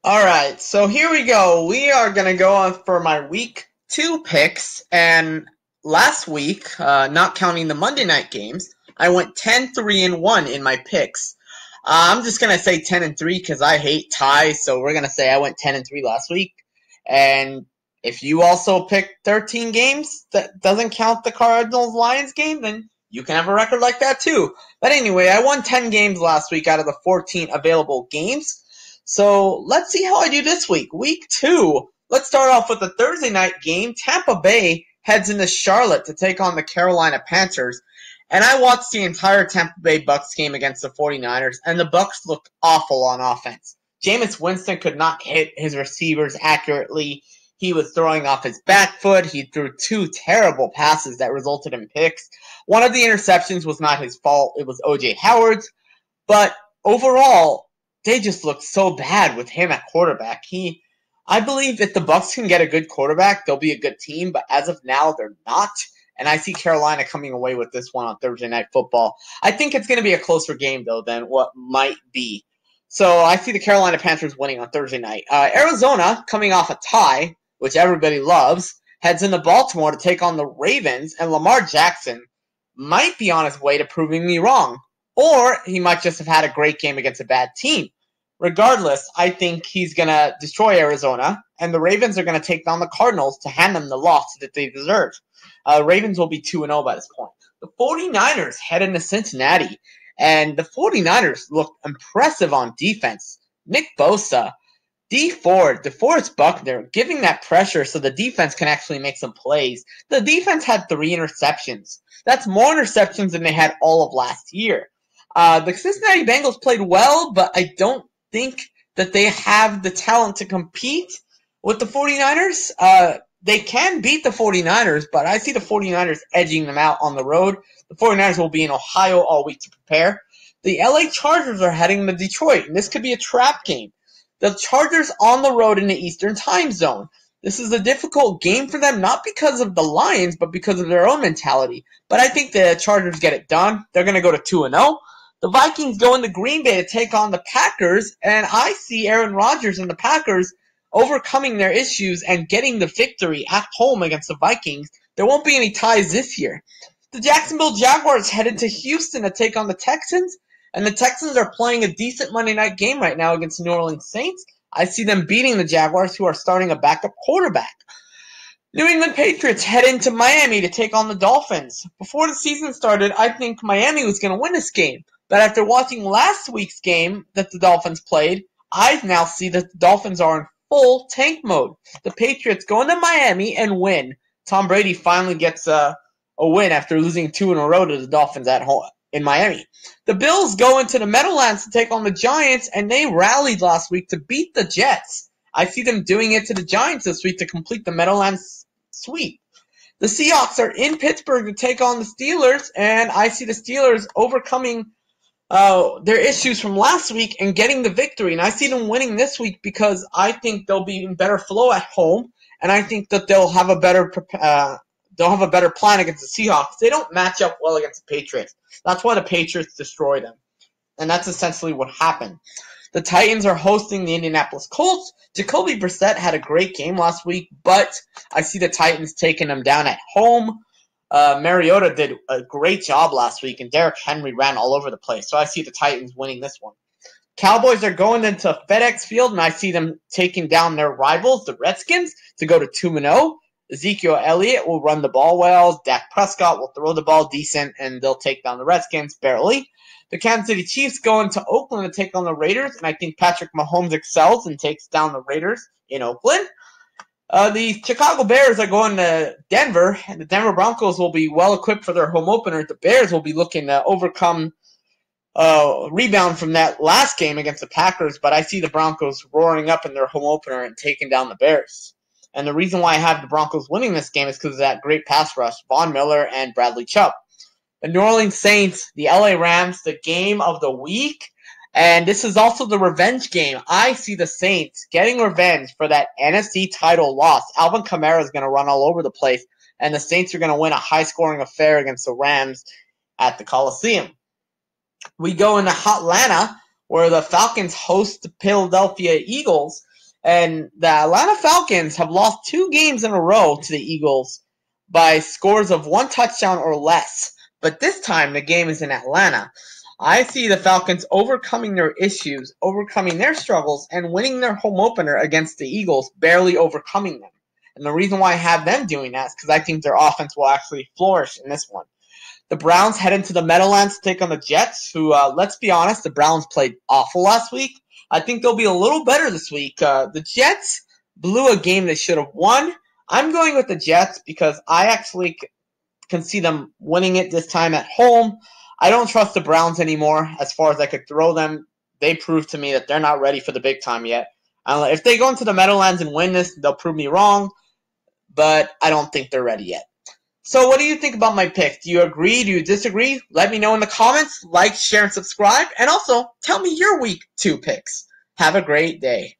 All right, so here we go. We are going to go on for my week 2 picks. And last week, not counting the Monday night games, I went 10-3-1 in my picks. I'm just going to say 10-3 because I hate ties. So we're going to say I went 10-3 last week. And if you also picked 13 games that doesn't count the Cardinals Lions game, then you can have a record like that too. But anyway, I won 10 games last week out of the 14 available games. So let's see how I do this week. Week 2. Let's start off with the Thursday night game. Tampa Bay heads into Charlotte to take on the Carolina Panthers. And I watched the entire Tampa Bay Bucks game against the 49ers, and the Bucks looked awful on offense. Jameis Winston could not hit his receivers accurately. He was throwing off his back foot. He threw 2 terrible passes that resulted in picks. One of the interceptions was not his fault. It was O.J. Howard's. But overall, they just look so bad with him at quarterback. I believe if the Bucks can get a good quarterback, they'll be a good team. But as of now, they're not. And I see Carolina coming away with this one on Thursday Night Football. I think it's going to be a closer game, though, than what might be. So I see the Carolina Panthers winning on Thursday night. Arizona, coming off a tie, which everybody loves, heads into Baltimore to take on the Ravens. And Lamar Jackson might be on his way to proving me wrong. Or he might just have had a great game against a bad team. Regardless, I think he's going to destroy Arizona, and the Ravens are going to take down the Cardinals to hand them the loss that they deserve. Ravens will be 2-0 by this point. The 49ers head into Cincinnati, and the 49ers look impressive on defense. Nick Bosa, Dee Ford, DeForest Buckner, giving that pressure so the defense can actually make some plays. The defense had 3 interceptions. That's more interceptions than they had all of last year. The Cincinnati Bengals played well, but I don't think that they have the talent to compete with the 49ers. They can beat the 49ers, but I see the 49ers edging them out on the road. The 49ers will be in Ohio all week to prepare. The LA Chargers are heading to Detroit, and this could be a trap game. The Chargers on the road in the Eastern time zone. This is a difficult game for them, not because of the Lions, but because of their own mentality. But I think the Chargers get it done. They're going to go to 2-0. The Vikings go into Green Bay to take on the Packers, and I see Aaron Rodgers and the Packers overcoming their issues and getting the victory at home against the Vikings. There won't be any ties this year. The Jacksonville Jaguars head into Houston to take on the Texans, and the Texans are playing a decent Monday night game right now against the New Orleans Saints. I see them beating the Jaguars, who are starting a backup quarterback. New England Patriots head into Miami to take on the Dolphins. Before the season started, I think Miami was going to win this game. But after watching last week's game that the Dolphins played, I now see that the Dolphins are in full tank mode. The Patriots go into Miami and win. Tom Brady finally gets a win after losing 2 in a row to the Dolphins at home in Miami. The Bills go into the Meadowlands to take on the Giants, and they rallied last week to beat the Jets. I see them doing it to the Giants this week to complete the Meadowlands sweep. The Seahawks are in Pittsburgh to take on the Steelers, and I see the Steelers overcoming their issues from last week and getting the victory. And I see them winning this week because I think they'll be in better flow at home, and I think that they'll have a better plan against the Seahawks. They don't match up well against the Patriots. That's why the Patriots destroy them. And that's essentially what happened. The Titans are hosting the Indianapolis Colts. Jacoby Brissett had a great game last week, but I see the Titans taking them down at home. Mariota did a great job last week, and Derrick Henry ran all over the place. So I see the Titans winning this one. Cowboys are going into FedEx Field, and I see them taking down their rivals, the Redskins, to go to 2-0. Ezekiel Elliott will run the ball well. Dak Prescott will throw the ball decent, and they'll take down the Redskins barely. The Kansas City Chiefs go into Oakland to take on the Raiders, and I think Patrick Mahomes excels and takes down the Raiders in Oakland. The Chicago Bears are going to Denver, and the Denver Broncos will be well equipped for their home opener. The Bears will be looking to overcome rebound from that last game against the Packers, but I see the Broncos roaring up in their home opener and taking down the Bears. And the reason why I have the Broncos winning this game is because of that great pass rush, Von Miller and Bradley Chubb. The New Orleans Saints, the LA Rams, the game of the week. And this is also the revenge game. I see the Saints getting revenge for that NFC title loss. Alvin Kamara is going to run all over the place, and the Saints are going to win a high-scoring affair against the Rams at the Coliseum. We go into Atlanta, where the Falcons host the Philadelphia Eagles. And the Atlanta Falcons have lost 2 games in a row to the Eagles by scores of 1 touchdown or less. But this time the game is in Atlanta. I see the Falcons overcoming their issues, overcoming their struggles, and winning their home opener against the Eagles, barely overcoming them. And the reason why I have them doing that is because I think their offense will actually flourish in this one. The Browns head into the Meadowlands to take on the Jets, who, let's be honest, the Browns played awful last week. I think they'll be a little better this week. The Jets blew a game they should have won. I'm going with the Jets because I actually can see them winning it this time at home. I don't trust the Browns anymore as far as I could throw them. They proved to me that they're not ready for the big time yet. If they go into the Meadowlands and win this, they'll prove me wrong, but I don't think they're ready yet. So what do you think about my pick? Do you agree? Do you disagree? Let me know in the comments. Like, share, and subscribe. And also, tell me your week 2 picks. Have a great day.